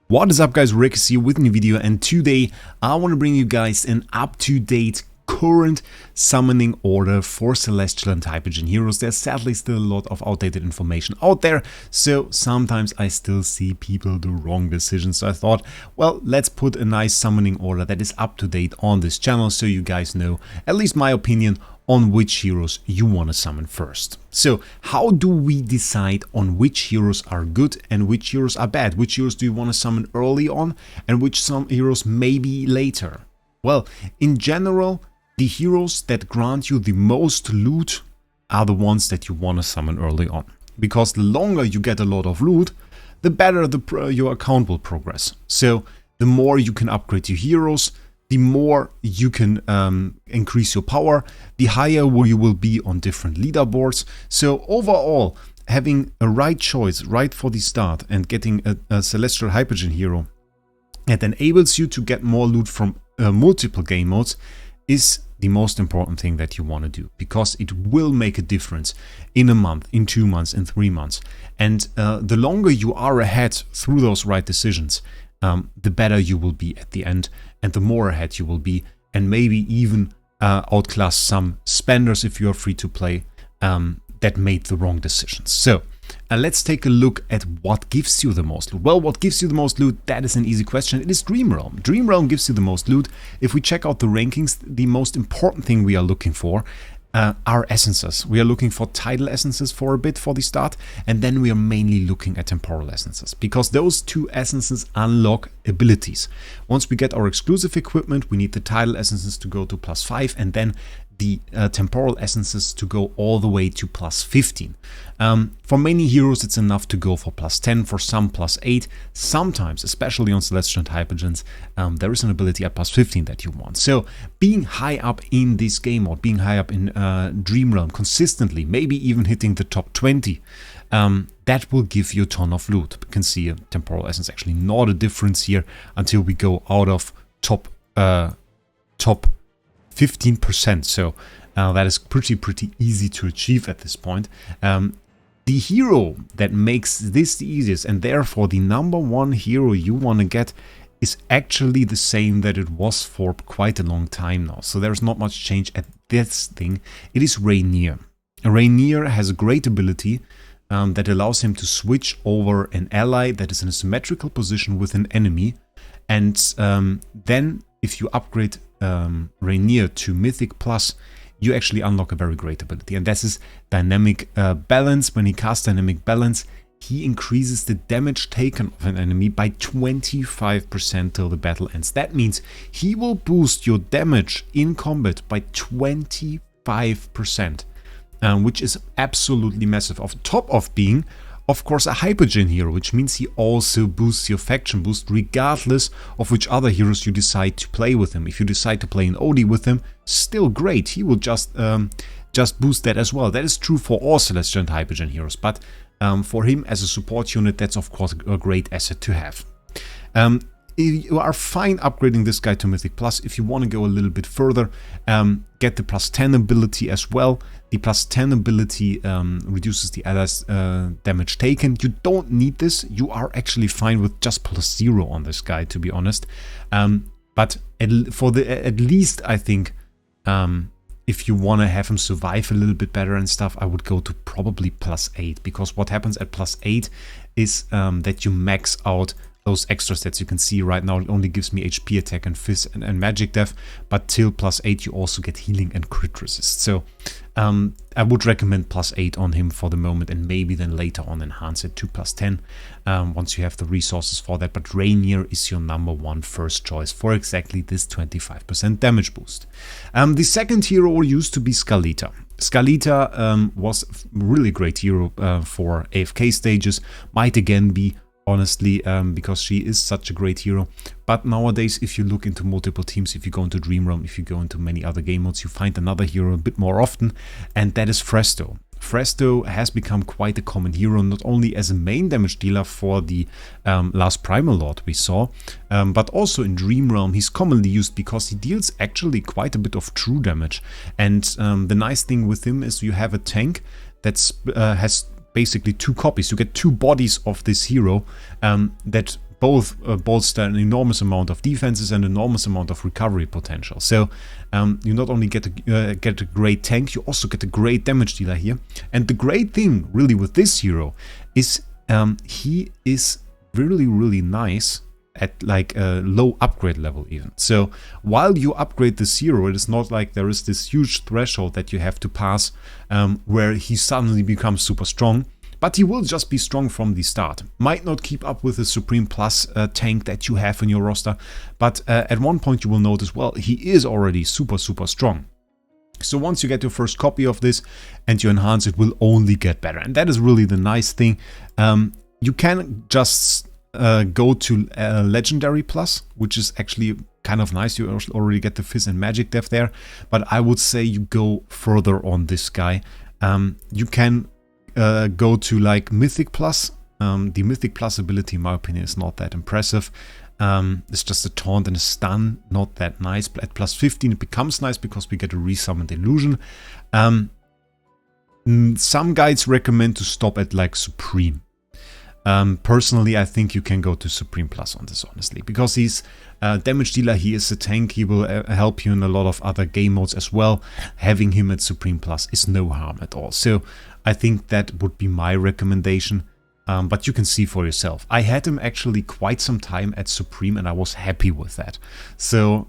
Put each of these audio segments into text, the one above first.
What is up guys, Wraec is here with a new video, and today I want to bring you guys an up-to-date current summoning order for Celestial and Hypogean heroes. There's sadly still a lot of outdated information out there, so sometimes I still see people do wrong decisions. So I thought, well, let's put a nice summoning order that is up to date on this channel so you guys know at least my opinion on which heroes you want to summon first. So how do we decide on which heroes are good and which heroes are bad? Which heroes do you want to summon early on and which some heroes maybe later? Well, in general, the heroes that grant you the most loot are the ones that you want to summon early on. Because the longer you get a lot of loot, the better your account will progress. So the more you can upgrade your heroes, the more you can increase your power, the higher you will be on different leaderboards. So overall, having a right choice right for the start and getting a Celestial Hypogean hero that enables you to get more loot from multiple game modes is the most important thing that you want to do, because it will make a difference in a month, in 2 months, in 3 months. And the longer you are ahead through those right decisions, the better you will be at the end, and the more ahead you will be, and maybe even outclass some spenders if you are free to play that made the wrong decisions. So let's take a look at what gives you the most loot. Well, what gives you the most loot? That is an easy question. It is Dream Realm. Dream Realm gives you the most loot. If we check out the rankings, the most important thing we are looking for are essences. We are looking for tidal essences for a bit for the start, and then we are mainly looking at temporal essences, because those two essences unlock abilities. Once we get our exclusive equipment, we need the tidal essences to go to +5, and then the temporal essences to go all the way to +15. For many heroes it's enough to go for +10, for some +8. Sometimes, especially on Celestial and Hypogeans, there is an ability at +15 that you want. So being high up in this game mode, being high up in Dream Realm consistently, maybe even hitting the top 20, that will give you a ton of loot. You can see a temporal essence actually not a difference here until we go out of top 15%, so that is pretty easy to achieve at this point. The hero that makes this the easiest, and therefore the #1 hero you want to get, is actually the same that it was for quite a long time now. So there's not much change at this thing. It is Reinier. Reinier has a great ability that allows him to switch over an ally that is in a symmetrical position with an enemy, and then if you upgrade Reinier to Mythic Plus, you actually unlock a very great ability, and this is Dynamic Balance. When he casts Dynamic Balance, he increases the damage taken of an enemy by 25% till the battle ends. That means he will boost your damage in combat by 25%, which is absolutely massive. On top of being, of course, a Hypogean hero, which means he also boosts your faction boost regardless of which other heroes you decide to play with him. If you decide to play an OD with him, still great. He will just boost that as well. That is true for all Celestial and Hypogean heroes, but for him as a support unit, that's of course a great asset to have. You are fine upgrading this guy to Mythic Plus. If you want to go a little bit further, get the +10 ability as well. The +10 ability reduces the allies' damage taken. You don't need this. You are actually fine with just +0 on this guy, to be honest. But at least I think if you want to have him survive a little bit better and stuff, I would go to probably +8, because what happens at +8 is that you max out those extra stats. You can see right now it only gives me HP, attack, and fizz and magic def, but till +8 you also get healing and crit resist. So I would recommend +8 on him for the moment, and maybe then later on enhance it to +10 once you have the resources for that. But Reinier is your #1 first choice for exactly this 25% damage boost. The second hero used to be Scarlita. Scarlita was a really great hero for AFK stages, might again be, honestly, because she is such a great hero. But nowadays, if you look into multiple teams, if you go into Dream Realm, if you go into many other game modes, you find another hero a bit more often, and that is Phraesto. Phraesto has become quite a common hero, not only as a main damage dealer for the last Primal Lord we saw, but also in Dream Realm he's commonly used because he deals actually quite a bit of true damage. And the nice thing with him is you have a tank that's has basically 2 copies. You get 2 bodies of this hero that both bolster an enormous amount of defenses and enormous amount of recovery potential. So you not only get a great tank, you also get a great damage dealer here. And the great thing really with this hero is he is really nice at like a low upgrade level even. So while you upgrade this hero, it is not like there is this huge threshold that you have to pass where he suddenly becomes super strong. But he will just be strong from the start. Might not keep up with the Supreme Plus tank that you have in your roster, but at one point you will notice, well, he is already super strong. So once you get your first copy of this and you enhance, it will only get better. And that is really the nice thing. You can just go to Legendary Plus, which is actually kind of nice. You already get the Fizz and Magic Depth there, but I would say you go further on this guy. You can go to like Mythic Plus. The Mythic Plus ability, in my opinion, is not that impressive. It's just a taunt and a stun, not that nice. At plus 15 it becomes nice because we get a resummoned illusion. Some guides recommend to stop at like Supreme. Personally, I think you can go to Supreme Plus on this, honestly, because he's damage dealer, he is a tank, he will help you in a lot of other game modes as well. Having him at Supreme Plus is no harm at all. So I think that would be my recommendation, but you can see for yourself. I had him actually quite some time at Supreme and I was happy with that. So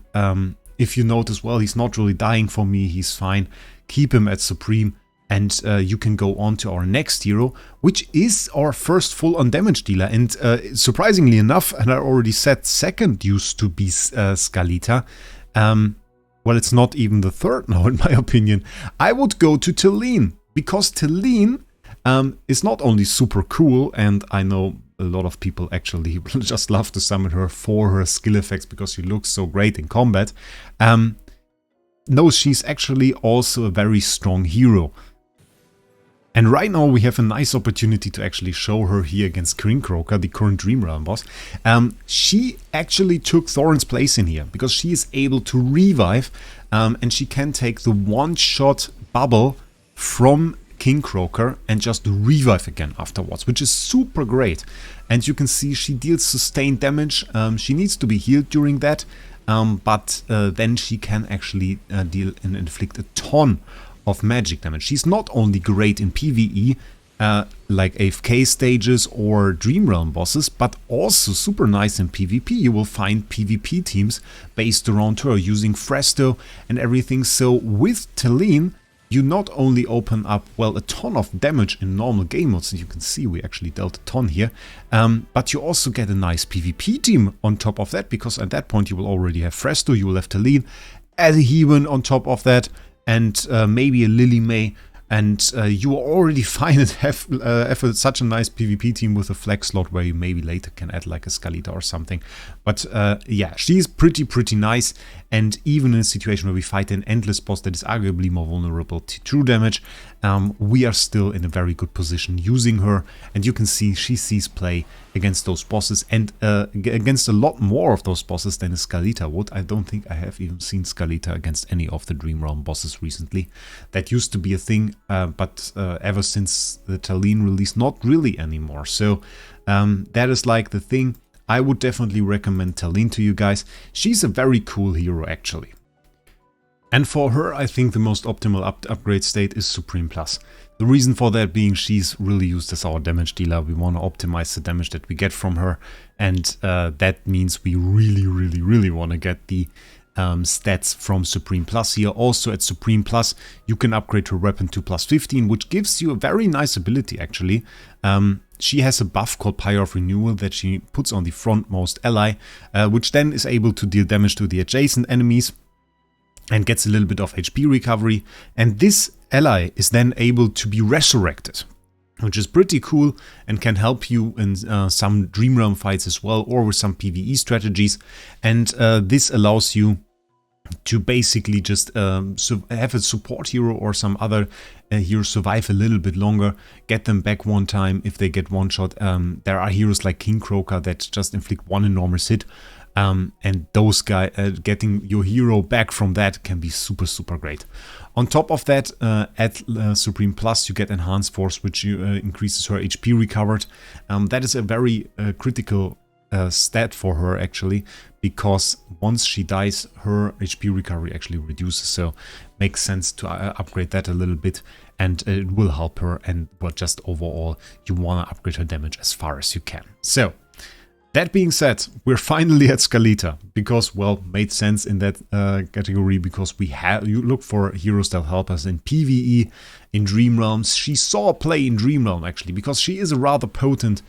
if you notice, well, he's not really dying for me, he's fine, keep him at Supreme. And you can go on to our next hero, which is our first full-on damage dealer. And surprisingly enough, and I already said second used to be Scarlita. Well, it's not even the third now, in my opinion. I would go to Talene, because Talene is not only super cool, and I know a lot of people actually just love to summon her for her skill effects because she looks so great in combat. No, she's actually also a very strong hero. And right now we have a nice opportunity to actually show her here against Kinkroker, the current Dream Realm boss. She actually took Thorin's place in here because she is able to revive and she can take the one-shot bubble from Kinkroker and just revive again afterwards, which is super great. And you can see she deals sustained damage. She needs to be healed during that, but then she can actually deal and inflict a ton of magic damage. She's not only great in PvE, like AFK stages or Dream Realm bosses, but also super nice in PvP. You will find PvP teams based around her using Phraesto and everything. So with Talene, you not only open up, well, a ton of damage in normal game modes, and you can see we actually dealt a ton here, but you also get a nice PvP team on top of that, because at that point you will already have Phraesto, you will have Talene, Adheban on top of that, and maybe a Lily May, and you are already fine and have such a nice PvP team with a flex slot where you maybe later can add like a Scarlita or something. But yeah, she's pretty nice, and even in a situation where we fight an endless boss that is arguably more vulnerable to true damage, we are still in a very good position using her, and you can see she sees play against those bosses, and against a lot more of those bosses than a Scarlita would. I don't think I have even seen Scarlita against any of the Dream Realm bosses recently. That used to be a thing, but ever since the Talene release, not really anymore. So that is like the thing. I would definitely recommend Talene to you guys. She's a very cool hero actually. And for her, I think the most optimal upgrade state is Supreme Plus. The reason for that being she's really used as our damage dealer. We want to optimize the damage that we get from her, and that means we really want to get the stats from Supreme Plus here. Also at Supreme Plus, you can upgrade her weapon to plus 15, which gives you a very nice ability actually. She has a buff called Pyre of Renewal that she puts on the frontmost ally, which then is able to deal damage to the adjacent enemies and gets a little bit of HP recovery. And this ally is then able to be resurrected, which is pretty cool and can help you in some Dream Realm fights as well, or with some PvE strategies. And this allows you to basically just have a support hero or some other hero survive a little bit longer, get them back one time if they get one shot. There are heroes like Kinkroker that just inflict one enormous hit, and those guys, getting your hero back from that can be super great. On top of that, at Supreme Plus you get Enhanced Force, which increases her HP recovered. That is a very critical stat for her actually, because once she dies, her HP recovery actually reduces. So makes sense to upgrade that a little bit, and it will help her. And but just overall, you want to upgrade her damage as far as you can. So that being said, we're finally at Scarlita, because, well, made sense in that category, because you look for heroes that help us in PvE, in Dream Realms. She saw play in Dream Realm actually, because she is a rather potent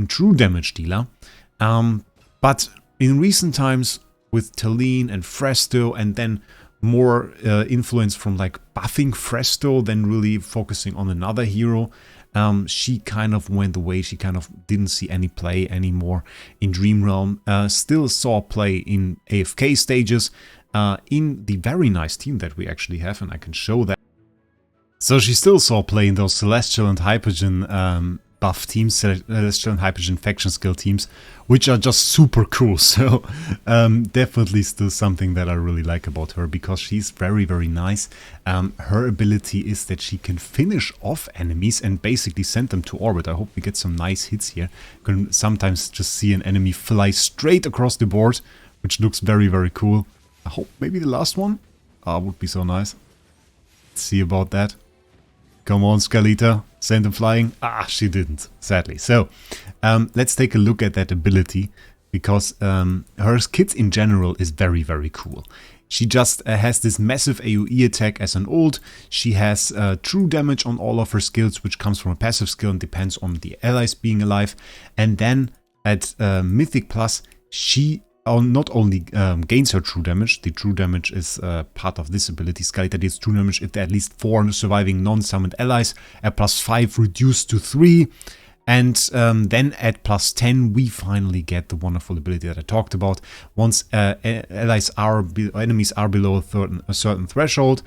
true damage dealer. But in recent times, with Talene and Phraesto, and then more influence from like buffing Phraesto than really focusing on another hero, she kind of went away. She kind of didn't see any play anymore in Dream Realm. Still saw play in AFK stages, in the very nice team that we actually have, and I can show that. So she still saw play in those Celestial and Hypogean buff teams, Celestial and Hypogean faction skill teams, which are just super cool. So definitely still something that I really like about her, because she's very, very nice. Her ability is that she can finish off enemies and basically send them to orbit. I hope we get some nice hits here. You can sometimes just see an enemy fly straight across the board, which looks very, very cool. I hope maybe the last one would be so nice. Let's see about that. Come on, Scarlita, send them flying. She didn't, sadly. So, let's take a look at that ability, because her kit in general is very, very cool. She just has this massive AoE attack as an ult. She has true damage on all of her skills, which comes from a passive skill and depends on the allies being alive. And then at Mythic Plus, she not only gains her true damage. The true damage is part of this ability. Scarlita deals true damage if there are at least 4 surviving non-summoned allies, at +5 reduced to 3. And then at +10, we finally get the wonderful ability that I talked about. Once enemies are below a certain threshold,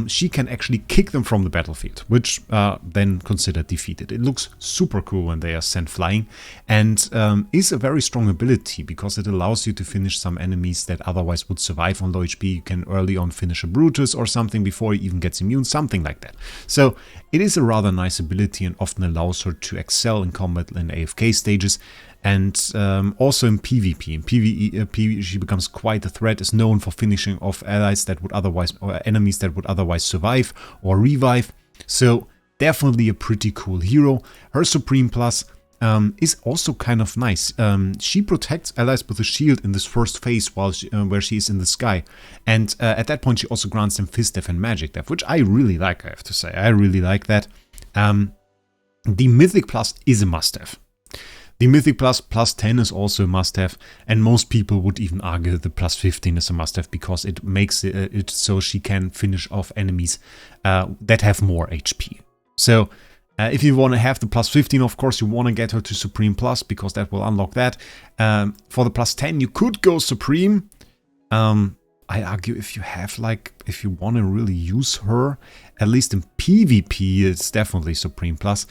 she can actually kick them from the battlefield, which then considered defeated. It looks super cool when they are sent flying, and is a very strong ability, because it allows you to finish some enemies that otherwise would survive on low HP. You can early on finish a Brutus or something before he even gets immune, something like that. So it is a rather nice ability, and often allows her to excel in combat in AFK stages, and also in PvP. In PvE, she becomes quite a threat, is known for finishing off allies that would otherwise, or enemies that would otherwise survive or revive. So definitely a pretty cool hero. Her Supreme Plus is also kind of nice. She protects allies with a shield in this first phase while where she is in the sky, and at that point she also grants them Fist Death and Magic Death, which I really like, I have to say. I really like that. The Mythic Plus is a must-have. The Mythic Plus +10 is also a must-have, and most people would even argue the +15 is a must-have, because it makes it so she can finish off enemies that have more HP. So if you want to have the +15, of course you want to get her to Supreme Plus, because that will unlock that. For the +10 you could go Supreme. I argue if you want to really use her, at least in PvP, it's definitely Supreme Plus.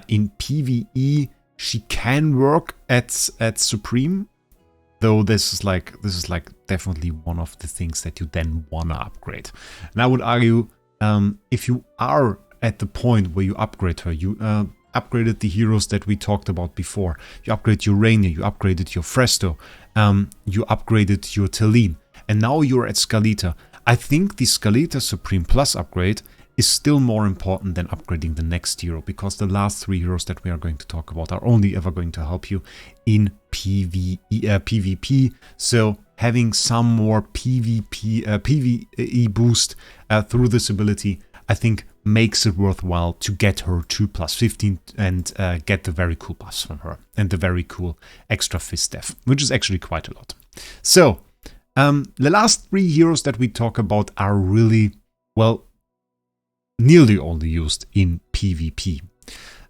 In PvE, she can work at Supreme, though this is like definitely one of the things that you then wanna upgrade. And I would argue, if you are at the point where you upgrade her, you upgraded the heroes that we talked about before. You upgrade your Reinier, you upgraded your Phraesto, you upgraded your Talene, and now you're at Scarlita. I think the Scarlita Supreme Plus upgrade is still more important than upgrading the next hero, because the last 3 heroes that we are going to talk about are only ever going to help you in PvP. So having some more PvE boost through this ability, I think makes it worthwhile to get her to +15 and get the very cool buffs from her and the very cool extra Fist Death, which is actually quite a lot. So the last 3 heroes that we talk about are really, well, nearly only used in PvP.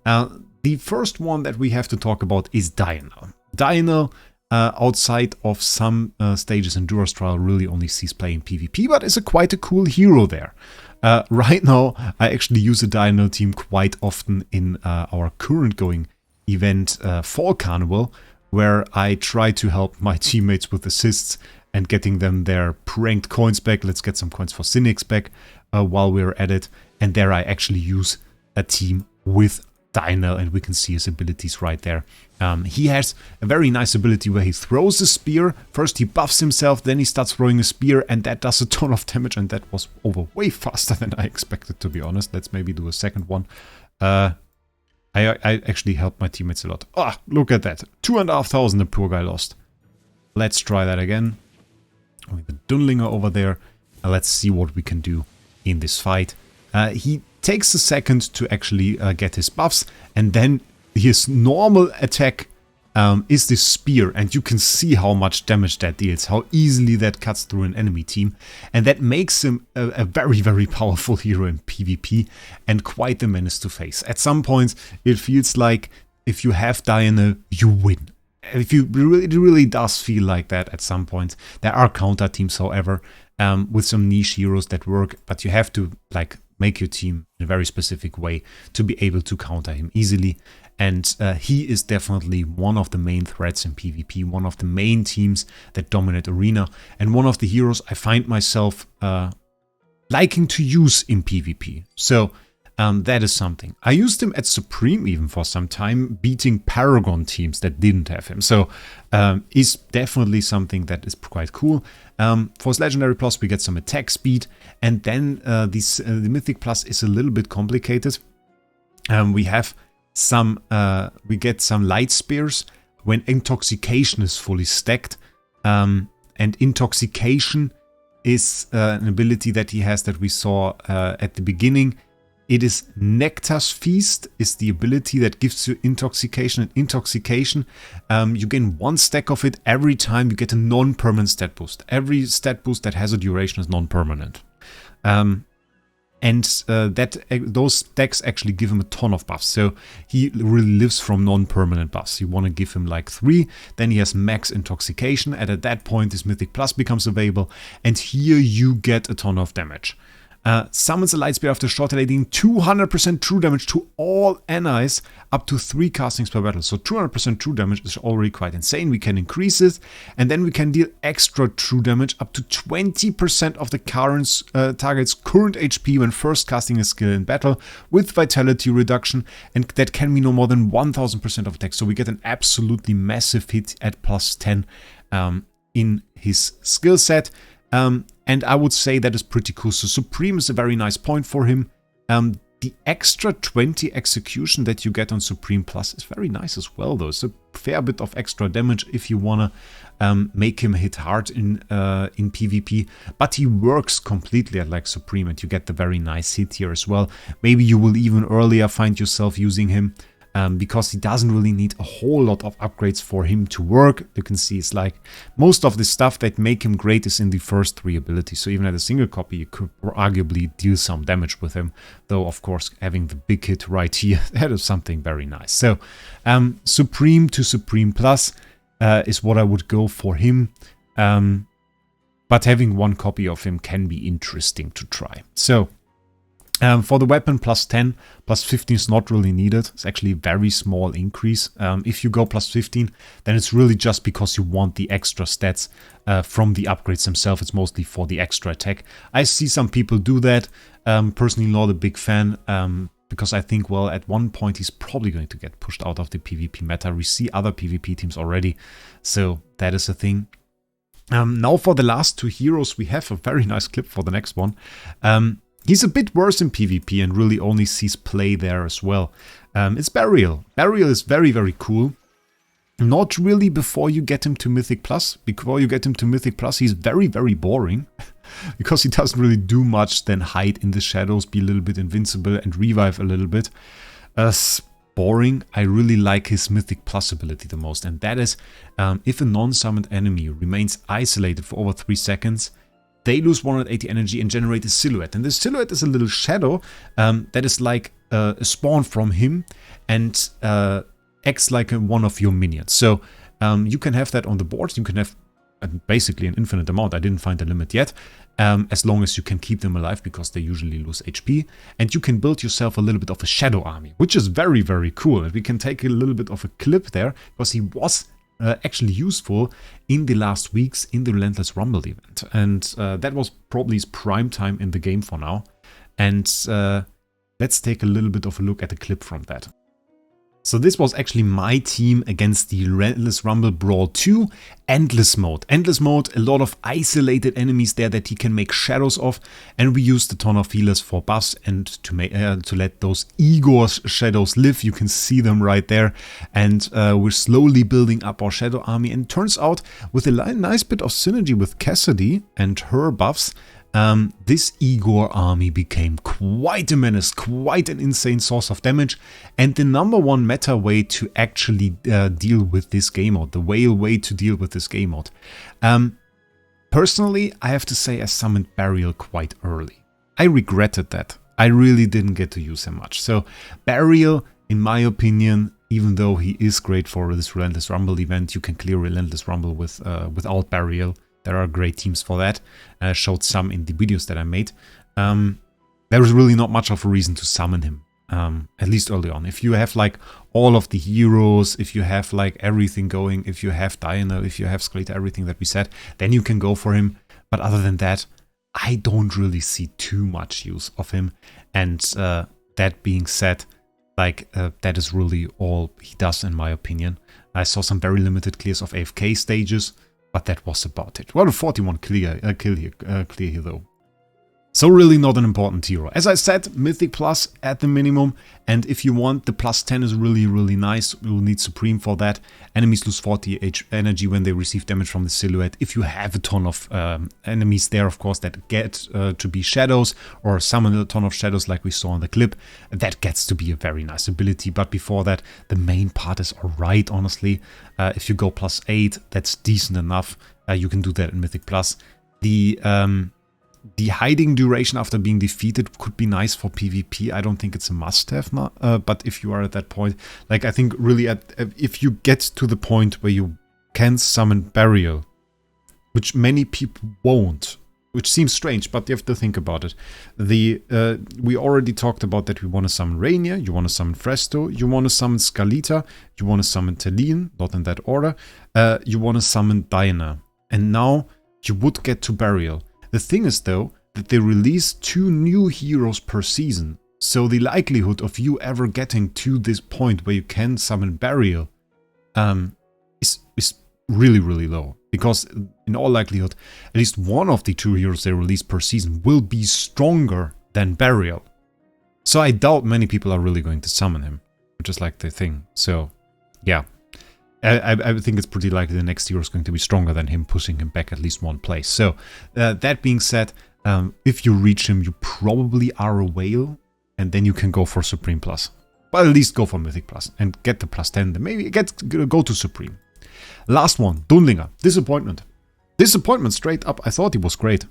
The first one that we have to talk about is Dionel. Dionel, outside of some stages in Duras Trial, really only sees play in PvP, but is quite a cool hero there. Right now, I actually use a Dionel team quite often in our current going event, Fall Carnival, where I try to help my teammates with assists and getting them their pranked coins back. Let's get some coins for Cynics back while we're at it. And there I actually use a team with Dionel, and we can see his abilities right there. He has a very nice ability where he throws a spear. First he buffs himself, then he starts throwing a spear, and that does a ton of damage, and that was over way faster than I expected, to be honest. Let's maybe do a second one. I actually helped my teammates a lot. Ah, look at that. 2,500 the poor guy lost. Let's try that again. With the Dunlingr over there. Let's see what we can do in this fight. He takes a second to actually get his buffs, and then his normal attack is this spear, and you can see how much damage that deals, how easily that cuts through an enemy team, and that makes him a very, very powerful hero in PvP and quite the menace to face. At some points it feels like if you have Dionel, you win. It really does feel like that at some point. There are counter teams, however, with some niche heroes that work, but you have to like make your team in a very specific way to be able to counter him easily. And he is definitely one of the main threats in PvP, one of the main teams that dominate Arena, and one of the heroes I find myself liking to use in PvP. So that is something. I used him at Supreme even for some time, beating Paragon teams that didn't have him. So is definitely something that is quite cool. For his Legendary Plus we get some attack speed, and then the Mythic Plus is a little bit complicated. We have some, we get some Light Spears when Intoxication is fully stacked, and Intoxication is an ability that he has that we saw at the beginning. It is Nectar's Feast is the ability that gives you Intoxication. And Intoxication, you gain 1 stack of it every time you get a non-permanent stat boost. Every stat boost that has a duration is non-permanent. Those stacks actually give him a ton of buffs. So he really lives from non-permanent buffs. You want to give him like 3. Then he has max Intoxication. And at that point his Mythic Plus becomes available. And here you get a ton of damage. Summons a light spear after short dealing 200% true damage to all allies up to 3 castings per battle. So 200% true damage is already quite insane. We can increase it, and then we can deal extra true damage up to 20% of the target's current HP when first casting a skill in battle with vitality reduction, and that can be no more than 1000% of attack. So we get an absolutely massive hit at plus 10 in his skill set. And I would say that is pretty cool. So Supreme is a very nice point for him. The extra 20 execution that you get on Supreme Plus is very nice as well, though. It's a fair bit of extra damage if you want to make him hit hard in PvP. But he works completely at like Supreme, and you get the very nice hit here as well. Maybe you will even earlier find yourself using him. Because he doesn't really need a whole lot of upgrades for him to work. You can see it's like most of the stuff that make him great is in the first 3 abilities. So even at a single copy you could arguably deal some damage with him. Though of course having the big hit right here, that is something very nice. So Supreme to Supreme Plus is what I would go for him. But having 1 copy of him can be interesting to try. So for the weapon, plus 10, plus 15 is not really needed. It's actually a very small increase. If you go plus 15, then it's really just because you want the extra stats from the upgrades themselves. It's mostly for the extra attack. I see some people do that. Personally, not a big fan. Because I think, well, at one point he's probably going to get pushed out of the PvP meta. We see other PvP teams already. So that is a thing. Now for the last 2 heroes, we have a very nice clip for the next one. He's a bit worse in PvP and really only sees play there as well. It's Berial. Berial is very, very cool. Not really before you get him to Mythic Plus. Before you get him to Mythic Plus, he's very, very boring. Because he doesn't really do much than hide in the shadows, be a little bit invincible and revive a little bit. Boring. I really like his Mythic Plus ability the most. And that is, if a non-summoned enemy remains isolated for over 3 seconds, they lose 180 energy and generate a silhouette. And this silhouette is a little shadow that is like a spawn from him and acts like one of your minions. So you can have that on the board. You can have basically an infinite amount. I didn't find a limit yet. As long as you can keep them alive, because they usually lose HP. And you can build yourself a little bit of a shadow army, which is very, very cool. And we can take a little bit of a clip there, because he was actually useful in the last weeks in the Relentless Rumble event. And that was probably his prime time in the game for now. And let's take a little bit of a look at the clip from that. So this was actually my team against the Relentless Rumble Brawl 2 Endless Mode. Endless Mode, a lot of isolated enemies there that he can make shadows of, and we used a ton of healers for buffs and to let those Igor's shadows live. You can see them right there, and we're slowly building up our shadow army, and it turns out with a nice bit of synergy with Cassidy and her buffs, this Igor army became quite a menace, quite an insane source of damage, and the number one meta way to actually deal with this game mode, the whale way to deal with this game mode. Personally, I have to say I summoned Berial quite early. I regretted that. I really didn't get to use him much. So Berial, in my opinion, even though he is great for this Relentless Rumble event, you can clear Relentless Rumble without Berial. There are great teams for that. I showed some in the videos that I made. There is really not much of a reason to summon him, at least early on. If you have like all of the heroes, if you have like everything going, if you have Dionel, if you have Scarlita, everything that we said, then you can go for him. But other than that, I don't really see too much use of him. And that being said, like that is really all he does in my opinion. I saw some very limited clears of AFK stages, but that was about it. Well, a 41 kill here though. So really not an important hero. As I said, Mythic Plus at the minimum, and if you want, the plus 10 is really, really nice. You will need Supreme for that. Enemies lose 40 energy when they receive damage from the silhouette. If you have a ton of enemies there, of course, that get to be shadows, or summon a ton of shadows like we saw in the clip, that gets to be a very nice ability. But before that, the main part is alright, honestly. If you go plus 8, that's decent enough. You can do that in Mythic Plus. The hiding duration after being defeated could be nice for PvP. I don't think it's a must-have, but if you are at that point, like I think really if you get to the point where you can summon Berial, which many people won't, which seems strange, but you have to think about it. We already talked about that we want to summon Reinier, you want to summon Phraesto, you want to summon Scarlita, you want to summon Talene, not in that order, you want to summon Dionel, and now you would get to Berial. The thing is though, that they release 2 new heroes per season, so the likelihood of you ever getting to this point where you can summon Berial is really, really low. Because in all likelihood, at least one of the 2 heroes they release per season will be stronger than Berial. So I doubt many people are really going to summon him, which is like the thing. So yeah. I think it's pretty likely the next hero is going to be stronger than him, pushing him back at least one place. So, that being said, if you reach him, you probably are a whale, and then you can go for Supreme Plus. But at least go for Mythic Plus and get the plus 10, then maybe go to Supreme. Last one, Dunlingr. Disappointment. Disappointment straight up. I thought he was great.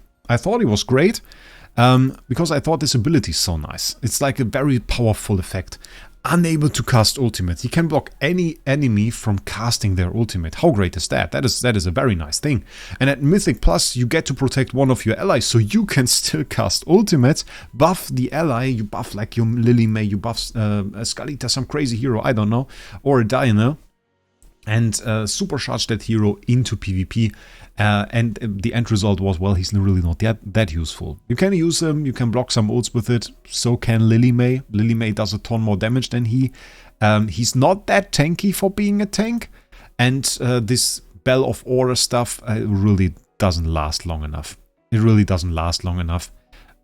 Because I thought this ability is so nice. It's like a very powerful effect. Unable to cast ultimate. He can block any enemy from casting their ultimate. How great is that? That is a very nice thing. And at Mythic Plus, you get to protect one of your allies, so you can still cast ultimates, buff the ally, you buff like your Lily May, you buff Scarlita, some crazy hero, I don't know, or a Dionel, and supercharge that hero into PvP. And the end result was, well, he's really not that useful. You can use him, you can block some ults with it, so can Lily May. Lily May does a ton more damage than he. He's not that tanky for being a tank, and this Bell of Order stuff really doesn't last long enough. It really doesn't last long enough.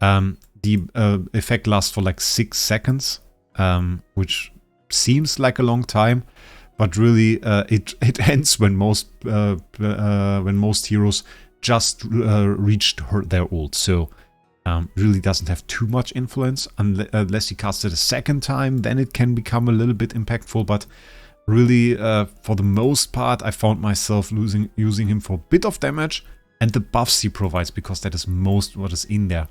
The effect lasts for like 6 seconds, which seems like a long time. But really, it ends when most heroes just reached their ult. So really doesn't have too much influence unless you cast it a second time. Then it can become a little bit impactful. But really, for the most part, I found myself using him for a bit of damage and the buffs he provides, because that is most what is in there.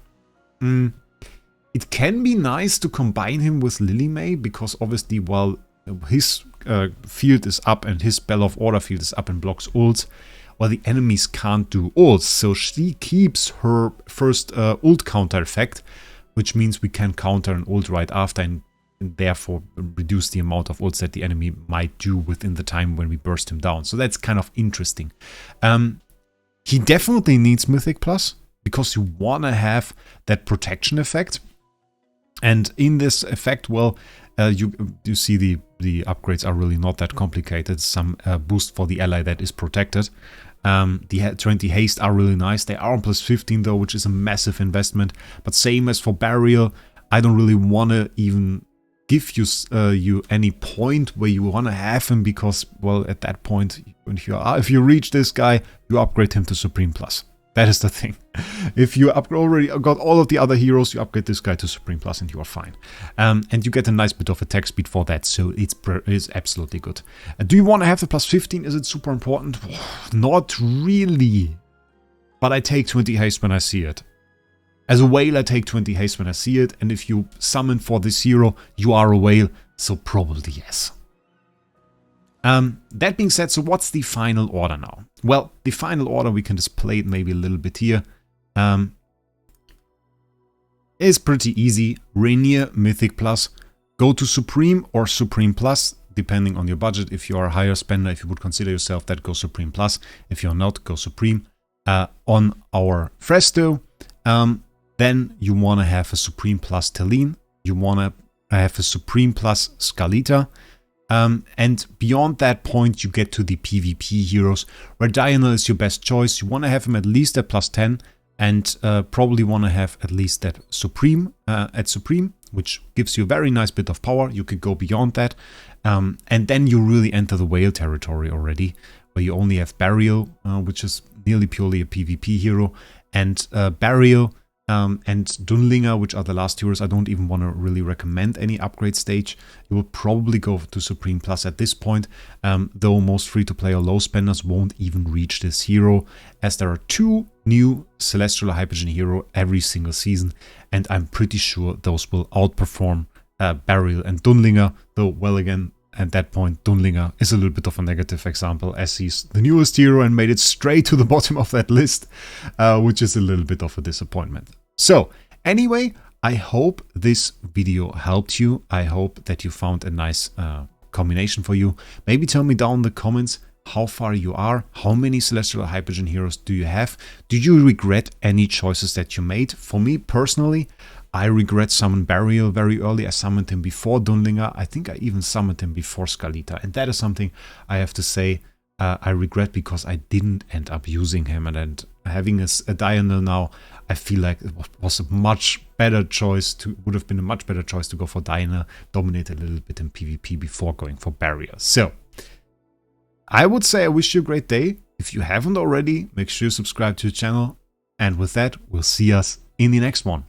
It can be nice to combine him with Lily May, because obviously, while his field is up and his Bell of Order field is up and blocks ults, while the enemies can't do ults. So she keeps her first ult counter effect, which means we can counter an ult right after and therefore reduce the amount of ults that the enemy might do within the time when we burst him down. So that's kind of interesting. He definitely needs Mythic Plus, because you want to have that protection effect. And in this effect, well, you see the upgrades are really not that complicated. Some boost for the ally that is protected. The 20 haste are really nice. They are on plus 15 though, which is a massive investment. But same as for Berial, I don't really want to even give you any point where you want to have him, because, well, at that point, if you reach this guy, you upgrade him to Supreme Plus. That is the thing. If you already got all of the other heroes, you upgrade this guy to Supreme Plus and you are fine. And you get a nice bit of attack speed for that, so it's absolutely good. Do you want to have the plus 15? Is it super important? Not really. But I take 20 haste when I see it. As a whale, I take 20 haste when I see it, and if you summon for this hero, you are a whale, so probably yes. That being said, so what's the final order now? Well, the final order, we can display it maybe a little bit here, is pretty easy. Reinier, Mythic Plus, go to Supreme or Supreme Plus, depending on your budget. If you are a higher spender, if you would consider yourself that, go Supreme Plus. If you're not, go Supreme. On our Phraesto, then you want to have a Supreme Plus Talene. You want to have a Supreme Plus Scarlita. And beyond that point, you get to the PvP heroes, where Dionel is your best choice. You want to have him at least at plus 10, and probably want to have at least that Supreme at Supreme, which gives you a very nice bit of power. You could go beyond that. And then you really enter the whale territory already, where you only have Berial, which is nearly purely a PvP hero, and Berial and Dunlingr, which are the last heroes. I don't even want to really recommend any upgrade stage. You will probably go to Supreme Plus at this point, though most free-to-play or low spenders won't even reach this hero, as there are 2 new Celestial Hypogean hero every single season, and I'm pretty sure those will outperform Berial and Dunlingr, though, well, again, at that point, Dunlingr is a little bit of a negative example, as he's the newest hero and made it straight to the bottom of that list, which is a little bit of a disappointment. So, anyway, I hope this video helped you. I hope that you found a nice combination for you. Maybe tell me down in the comments how far you are, how many Celestial Hypogean heroes do you have? Do you regret any choices that you made? For me personally, I regret summoning Berial very early. I summoned him before Dunlingr. I think I even summoned him before Scarlita. And that is something I have to say I regret, because I didn't end up using him. And having a Dionel now, I feel like it was a much better choice would have been a much better choice to go for Dionel, dominate a little bit in PvP before going for Berial. So, I would say I wish you a great day. If you haven't already, make sure you subscribe to the channel. And with that, we'll see us in the next one.